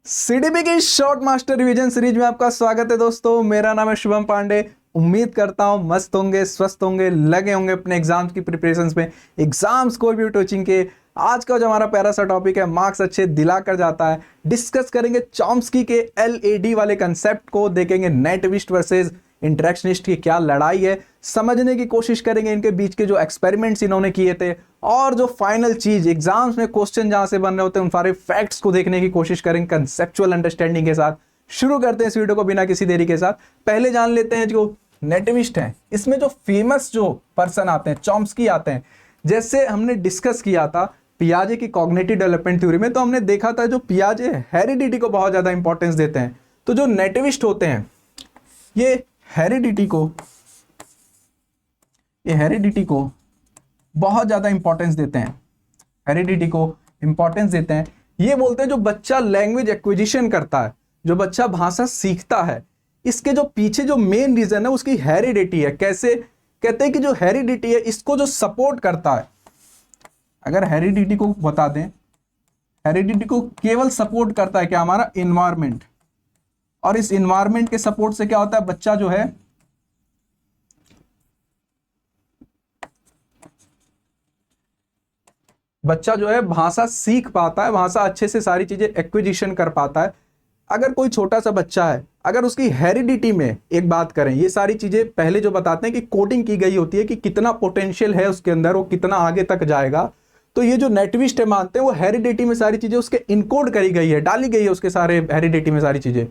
CDP की short master revision series में आपका स्वागत है दोस्तों। मेरा नाम है शुभम पांडे। उम्मीद करता हूं मस्त होंगे, स्वस्थ होंगे, लगे होंगे अपने एग्जाम्स की प्रिपरेशंस में। एग्जाम्स कोई भी कोचिंग के आज का जो हमारा प्यारा सा टॉपिक है, मार्क्स अच्छे दिला कर जाता है। डिस्कस करेंगे चॉम्स्की के एलएडी वाले कंसेप्ट को, देखेंगे नेटिविस्ट वर्सेस इंटरेक्शनिस्ट की क्या लड़ाई है, समझने की कोशिश करेंगे इनके बीच के जो एक्सपेरिमेंट्स इन्होंने किए थे, और जो फाइनल चीज एग्जाम्स में क्वेश्चन जहां से बन रहे होते हैं उन सारे फैक्ट्स को देखने की कोशिश करेंगे कंसेप्चुअल अंडरस्टैंडिंग के साथ। शुरू करते हैं इस वीडियो को बिना किसी देरी के साथ। पहले जान लेते हैं जो नेटिविस्ट है, इसमें जो फेमस जो पर्सन आते हैं चॉम्स्की आते हैं। जैसे हमने डिस्कस किया था पियाजे की कॉग्निटिव डेवलपमेंट थ्योरी में, तो हमने देखा था जो पियाजे हेरिडिटी को बहुत ज्यादा इंपॉर्टेंस देते हैं। तो जो नेटिविस्ट होते हैं ये हेरिडिटी को बहुत ज्यादा इंपॉर्टेंस देते हैं। हेरिडिटी को इंपॉर्टेंस देते हैं। ये बोलते हैं जो बच्चा लैंग्वेज एक्विजिशन करता है, जो बच्चा भाषा सीखता है, इसके जो पीछे जो मेन रीजन है उसकी हेरिडिटी है। कैसे कहते हैं कि जो हेरिडिटी है इसको जो सपोर्ट करता है, अगर हेरिडिटी को बता दें, हेरिडिटी को केवल सपोर्ट करता है क्या, हमारा इन्वायरमेंट। और इस इन्वायरमेंट के सपोर्ट से क्या होता है, बच्चा जो है भाषा सीख पाता है, भाषा अच्छे से सारी चीजें एक्विजिशन कर पाता है। अगर कोई छोटा सा बच्चा है, अगर उसकी हेरिडिटी में एक बात करें, ये सारी चीजें पहले जो बताते हैं कि कोडिंग की गई होती है कि कितना पोटेंशियल है उसके अंदर, वो कितना आगे तक जाएगा। तो ये जो नेटिविस्ट है मानते हैं वो हेरिडिटी में सारी चीजें उसके इनकोड करी गई है, डाली गई है उसके सारे हेरिडिटी में सारी चीजें।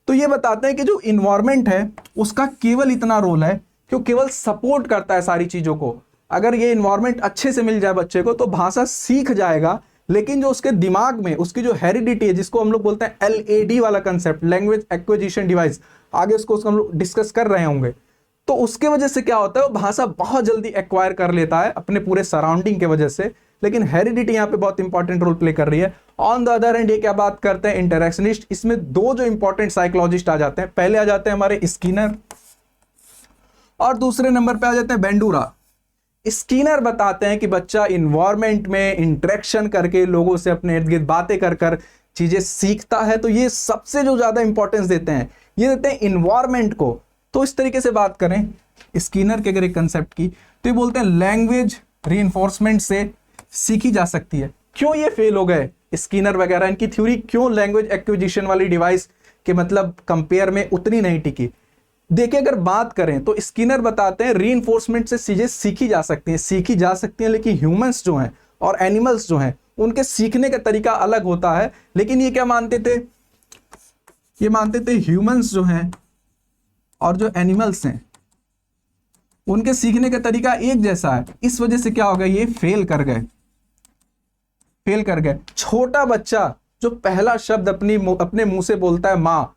तो ये बताते हैं कि जो इन्वायरमेंट है उसका केवल इतना रोल है कि वो केवल सपोर्ट करता है सारी चीजों को। अगर ये इन्वायरमेंट अच्छे से मिल जाए बच्चे को तो भाषा सीख जाएगा, लेकिन जो उसके दिमाग में उसकी जो हेरिडिटी है, जिसको हम लोग बोलते हैं एलएडी वाला कंसेप्ट, लैंग्वेज एक्विजिशन डिवाइस, आगे उसको हम लोग डिस्कस कर रहे होंगे। तो उसके वजह से क्या होता है, वो भाषा बहुत जल्दी एक्वायर कर लेता है अपने पूरे सराउंडिंग के वजह से। लेकिन हेरिडिटी यहाँ पे बहुत इंपॉर्टेंट रोल प्ले कर रही है। ऑन द अदर हैंड ये क्या बात करते हैं इंटरेक्शनिस्ट, इसमें दो जो इंपॉर्टेंट साइकोलॉजिस्ट आ जाते हैं। पहले आ जाते हैं हमारे स्किनर और दूसरे नंबर पे आ जाते हैं बेंडूरा। स्किनर बताते हैं कि बच्चा इन्वायरमेंट में इंटरेक्शन करके लोगों से अपने इर्द गिर्द बातें कर कर चीजें सीखता है। तो ये सबसे जो ज्यादा इंपॉर्टेंस देते हैं, ये देते हैं इन्वायरमेंट को। तो इस तरीके से बात करें स्किनर के अगर एक कंसेप्ट की, तो ये बोलते हैं लैंग्वेज रीइंफोर्समेंट से सीखी जा सकती है। क्यों ये फेल हो गए स्किनर वगैरह, इनकी थ्योरी क्यों लैंग्वेज एक्विजिशन वाली डिवाइस के मतलब कंपेयर में उतनी नहीं टिकी। देखिए अगर बात करें तो स्किनर बताते हैं रीइंफोर्समेंट से चीजें सीखी जा सकती हैं, लेकिन ह्यूमंस जो हैं और एनिमल्स जो हैं उनके सीखने का तरीका अलग होता है। लेकिन ये क्या मानते थे, ये मानते थे ह्यूमंस जो हैं और जो एनिमल्स हैं उनके सीखने का तरीका एक जैसा है। इस वजह से क्या हो गया, ये फेल कर गए। छोटा बच्चा जो पहला शब्द अपने मुंह से बोलता है माँ,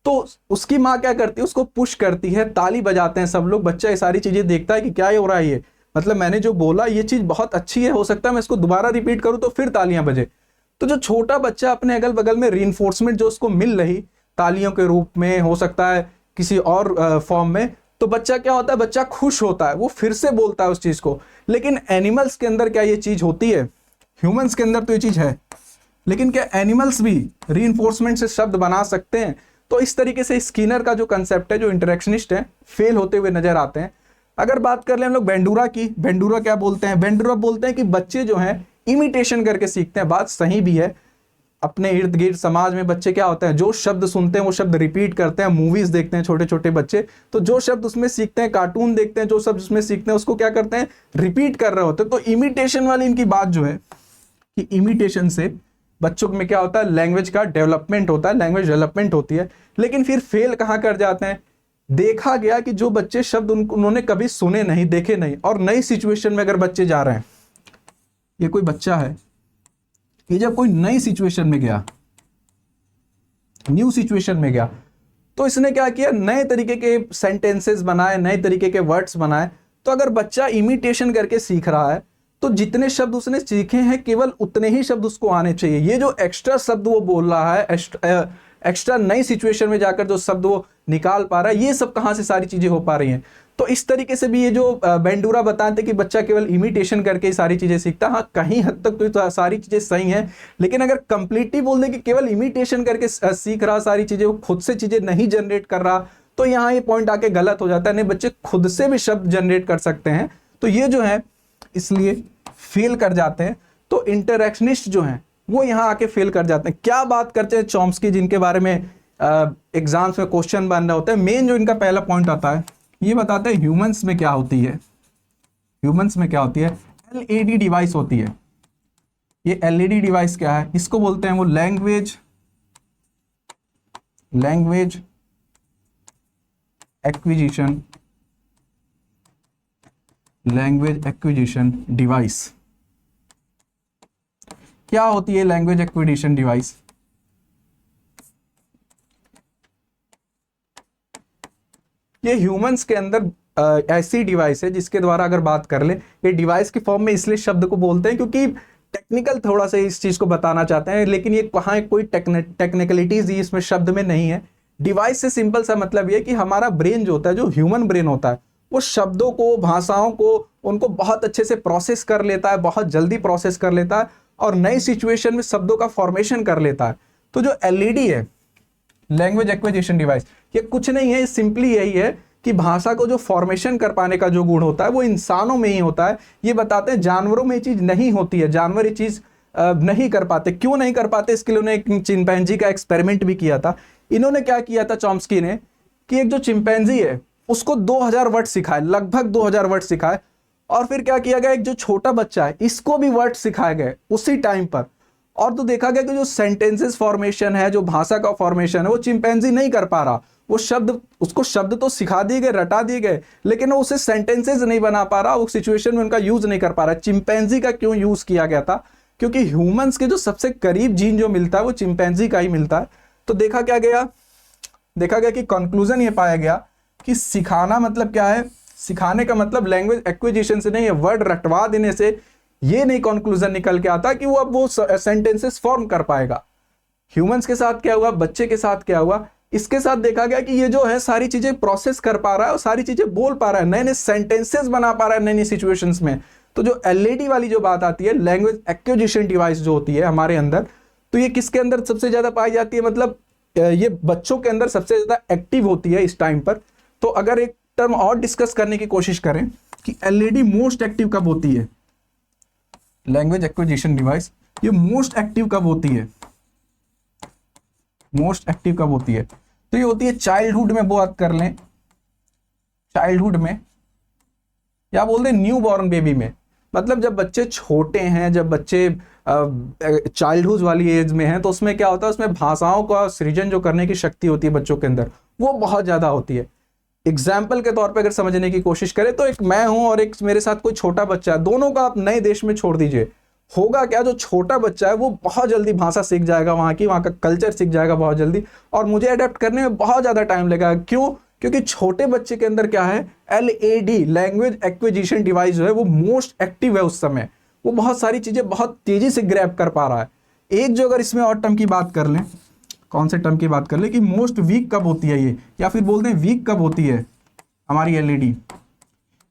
तो उसकी माँ क्या करती है, उसको पुश करती है, ताली बजाते हैं सब लोग। बच्चा ये सारी चीजें देखता है कि क्या ये हो रहा है, ये मतलब मैंने जो बोला ये चीज बहुत अच्छी है, हो सकता है मैं इसको दोबारा रिपीट करूं तो फिर तालियां बजे। तो जो छोटा बच्चा अपने अगल बगल में रीइंफोर्समेंट जो उसको मिल रही, तालियों के रूप में, हो सकता है किसी और फॉर्म में, तो बच्चा क्या होता है, बच्चा खुश होता है, वो फिर से बोलता है उस चीज को। लेकिन एनिमल्स के अंदर क्या ये चीज होती है, ह्यूमंस के अंदर तो ये चीज है, लेकिन क्या एनिमल्स भी रीइंफोर्समेंट से शब्द बना सकते हैं। तो इस तरीके से स्किनर का जो कंसेप्ट है, जो इंटरेक्शनिस्ट है, फेल होते हुए नजर आते हैं। अगर बात कर ले हम लोग बेंडूरा की, बेंडूरा क्या बोलते हैं, बेंडूरा बोलते हैं कि बच्चे जो हैं इमिटेशन करके सीखते हैं। बात सही भी है, अपने इर्द गिर्द समाज में बच्चे क्या होते हैं, जो शब्द सुनते हैं वो शब्द रिपीट करते हैं। मूवीज देखते हैं छोटे छोटे बच्चे, तो जो शब्द उसमें सीखते हैं, कार्टून देखते हैं, जो शब्द उसमें सीखते हैं उसको क्या करते हैं, रिपीट कर रहे होते हैं। तो इमिटेशन वाली इनकी बात जो है कि इमिटेशन से बच्चों में क्या होता है, लैंग्वेज का डेवलपमेंट होता है, लैंग्वेज डेवलपमेंट होती है। लेकिन फिर फेल कहाँ कर जाते हैं, देखा गया कि जो बच्चे शब्द उन्होंने कभी सुने नहीं, देखे नहीं, और नई सिचुएशन में अगर बच्चे जा रहे हैं, ये कोई बच्चा है, ये जब कोई नई सिचुएशन में गया, न्यू सिचुएशन में गया, तो इसने क्या किया, नए तरीके के सेंटेंसेस बनाए, नए तरीके के वर्ड्स बनाए। तो अगर बच्चा इमिटेशन करके सीख रहा है तो जितने शब्द उसने सीखे हैं केवल उतने ही शब्द उसको आने चाहिए। ये जो एक्स्ट्रा शब्द वो बोल रहा है, एक्स्ट्रा नई सिचुएशन में जाकर जो शब्द वो निकाल पा रहा है, ये सब कहाँ से सारी चीजें हो पा रही हैं। तो इस तरीके से भी ये जो बेंडूरा बताते कि बच्चा केवल इमिटेशन करके ही सारी चीजें सीखता है, हाँ कहीं हद तक तो सारी चीजें सही हैं, लेकिन अगर कंप्लीटली बोल दें कि केवल इमिटेशन करके सीख रहा सारी चीजें, वो खुद से चीजें नहीं जनरेट कर रहा, तो यहाँ ये पॉइंट आके गलत हो जाता है। नहीं, बच्चे खुद से भी शब्द जनरेट कर सकते हैं, तो ये जो है इसलिए फेल कर जाते हैं। तो इंटरेक्शनिस्ट जो हैं वो यहाँ आके फेल कर जाते हैं। क्या बात करते हैं चॉम्स्की, जिनके बारे में एग्जाम्स में क्वेश्चन बन रहा होता है। मेन जो इनका पहला पॉइंट आता है ये बताते हैं ह्यूमंस में क्या होती है। ह्यूमंस में क्या होती है? एलईडी डिवाइस होती है। ये एलईडी डिवाइस क्या है? इसको बोलते हैं वो लैंग्वेज एक्विजिशन डिवाइस। क्या होती है लैंग्वेज एक्विजिशन डिवाइस? ये ह्यूमंस के अंदर ऐसी डिवाइस है जिसके द्वारा अगर बात कर ले, ये डिवाइस की फॉर्म में इसलिए शब्द को बोलते हैं क्योंकि टेक्निकल थोड़ा सा इस चीज को बताना चाहते हैं, लेकिन ये कहाँ कोई टेक्निकलिटीज इसमें शब्द में नहीं है। डिवाइस से सिंपल सा मतलब ये कि हमारा ब्रेन जो होता है, जो ह्यूमन ब्रेन होता है, वो शब्दों को, भाषाओं को, उनको बहुत अच्छे से प्रोसेस कर लेता है, बहुत जल्दी प्रोसेस कर लेता है और नई सिचुएशन में शब्दों का फॉर्मेशन कर लेता है। तो जो एलईडी है, लैंग्वेज एक्विजिशन डिवाइस, ये कुछ नहीं है, सिंपली यही है कि भाषा को जो फॉर्मेशन कर पाने का जो गुण होता है वो इंसानों में ही होता है। ये बताते हैं जानवरों में ये चीज नहीं होती है, जानवर ये चीज नहीं कर पाते। क्यों नहीं कर पाते? इसके लिए उन्होंने एक चिंपैंजी का एक्सपेरिमेंट भी किया था। इन्होंने क्या किया था चॉम्स्की ने कि एक जो चिंपैंजी है उसको 2000 वर्ड सिखाए, लगभग 2000 वर्ड सिखाए, और फिर क्या किया गया, एक जो छोटा बच्चा है इसको भी वर्ड सिखाए गए उसी टाइम पर। और तो देखा गया कि जो सेंटेंसेस फॉर्मेशन है, जो भाषा का फॉर्मेशन है, वो चिंपैंजी नहीं कर पा रहा। वो शब्द, उसको शब्द तो सिखा दिए गए, रटा दिए गए, लेकिन वो उसे सेंटेंसेस नहीं बना पा रहा, उस सिचुएशन में उनका यूज नहीं कर पा रहा। चिंपैंजी का क्यों यूज किया गया था? क्योंकि ह्यूमंस के जो सबसे करीब जीन जो मिलता है वो चिंपैंजी का ही मिलता है। तो देखा गया कि कंक्लूजन ये पाया गया कि सिखाना मतलब क्या है? सिखाने का मतलब लैंग्वेज एक्विजिशन से नहीं है, वर्ड रटवा देने से ये नहीं कंक्लूजन निकल के आता कि वो अब वो सेंटेंसेस फॉर्म कर पाएगा। ह्यूमंस के साथ क्या हुआ, बच्चे के साथ क्या हुआ? इसके साथ देखा गया कि ये जो है सारी चीजें प्रोसेस कर पा रहा है और सारी चीजें बोल पा रहा है, नए नए सेंटेंसेस बना पा रहा है नई नई सिचुएशंस में। तो जो एलईडी वाली जो बात आती है, लैंग्वेज एक्विजिशन डिवाइस जो होती है हमारे अंदर, तो ये किसके अंदर सबसे ज्यादा पाई जाती है? मतलब ये बच्चों के अंदर सबसे ज्यादा एक्टिव होती है इस टाइम पर। तो अगर एक टर्म और डिस्कस करने की कोशिश करें कि एलईडी मोस्ट एक्टिव कब होती है, लैंग्वेज एक्विजिशन डिवाइस ये मोस्ट एक्टिव कब होती है? मोस्ट एक्टिव कब होती है? तो ये होती है चाइल्डहुड में। बात कर लें चाइल्डहुड में, या बोल दें न्यू बॉर्न बेबी में। मतलब जब बच्चे छोटे हैं, जब बच्चे चाइल्डहुड वाली एज में हैं, तो उसमें क्या होता है, उसमें भाषाओं का सृजन जो करने की शक्ति होती है बच्चों के अंदर, वो बहुत ज्यादा होती है। एग्जाम्पल के तौर पे अगर समझने की कोशिश करें तो एक मैं हूं और एक मेरे साथ कोई छोटा बच्चा है, दोनों का आप नए देश में छोड़ दीजिए, होगा क्या, जो छोटा बच्चा है वो बहुत जल्दी भाषा सीख जाएगा, वहाँ का कल्चर सीख जाएगा बहुत जल्दी, और मुझे अडेप्ट करने में बहुत ज़्यादा टाइम लगेगा। क्यों? क्योंकि छोटे बच्चे के अंदर क्या है, एलएडी लैंग्वेज एक्विजिशन डिवाइस जो है वो मोस्ट एक्टिव है उस समय, वो बहुत सारी चीज़ें बहुत तेज़ी से ग्रैब कर पा रहा है। एक जो अगर इसमें और टर्म की बात कर लें, कौन से टर्म की बात कर लें कि मोस्ट वीक कब होती है ये, या फिर बोलते हैं वीक कब होती है हमारी एलईडी,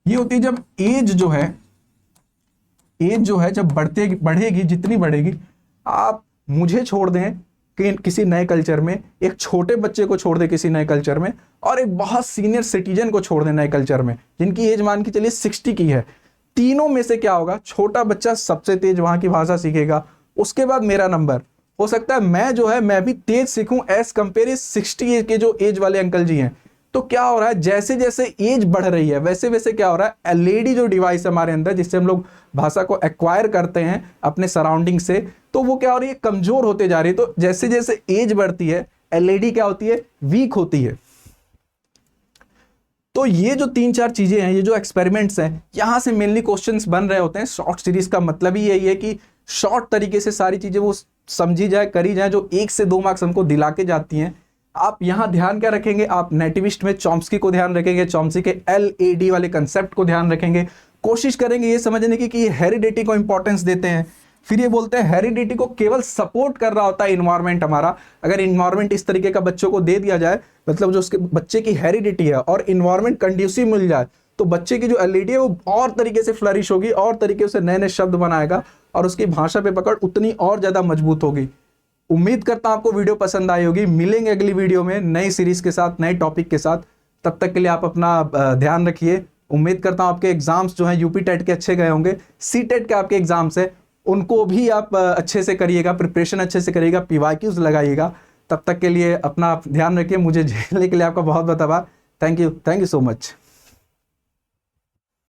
ये होती है जब एज जो है जब बढ़ेगी, जितनी बढ़ेगी, आप मुझे छोड़ दें कि किसी नए कल्चर में, एक छोटे बच्चे को छोड़ दें किसी नए कल्चर में, और एक बहुत सीनियर सिटीजन को छोड़ दें नए कल्चर में जिनकी एज मान के चलिए 60 की है, तीनों में से क्या होगा, छोटा बच्चा सबसे तेज वहां की भाषा सीखेगा, उसके बाद मेरा नंबर हो सकता है मैं भी तेज सीखूं एज कंपेयर 60 के जो एज वाले अंकल जी हैं। तो क्या हो रहा है, जैसे जैसे एज बढ़ रही है वैसे वैसे क्या हो रहा है, एलईडी जो डिवाइस है हमारे अंदर जिससे हम लोग भाषा को एक्वायर करते हैं अपने सराउंडिंग से, तो वो क्या हो रही है, कमजोर होते जा रही है। तो जैसे जैसे एज बढ़ती है एलईडी क्या होती है, वीक होती है। तो ये जो 3-4 चीजें हैं, ये जो एक्सपेरिमेंट्स हैं, यहां से मेनली क्वेश्चंस बन रहे होते हैं। शॉर्ट सीरीज का मतलब ही यही है कि शॉर्ट तरीके से सारी चीजें वो समझी जाए, करी जाए, जो 1 से 2 मार्क्स हमको दिला के जाती हैं। आप यहां ध्यान क्या रखेंगे, आप नेटिविस्ट में चॉम्स्की को ध्यान रखेंगे, चॉम्स्की के एलएडी वाले कंसेप्ट को ध्यान रखेंगे, कोशिश करेंगे ये समझने की कि ये हेरिडिटी को इंपॉर्टेंस देते हैं, फिर ये बोलते हैं हेरिडिटी को केवल सपोर्ट कर रहा होता है इन्वायरमेंट हमारा। अगर इन्वायरमेंट इस तरीके का बच्चों को दे दिया जाए, मतलब जो उसके बच्चे की हेरिडिटी है और इन्वायरमेंट कंड्यूसिव मिल जाए, तो बच्चे की जो एबिलिटी है वो और तरीके से फ्लरिश होगी, और तरीके से नए नए शब्द बनाएगा और उसकी भाषा पे पकड़ उतनी और ज्यादा मजबूत होगी। उम्मीद करता हूं आपको वीडियो पसंद आई होगी। मिलेंगे अगली वीडियो में नई सीरीज के साथ, नए टॉपिक के साथ। तब तक के लिए आप अपना ध्यान रखिए। उम्मीद करता हूं आपके एग्जाम्स जो हैं यूपी टेट के अच्छे गए होंगे। सी टेट के आपके एग्जाम्स है उनको भी आप अच्छे से करिएगा, प्रिपरेशन अच्छे से करिएगा, PYQs लगाइएगा। तब तक के लिए अपना ध्यान रखिए। मुझे झेलने के लिए आपका बहुत बहुत आभार। Thank you so much.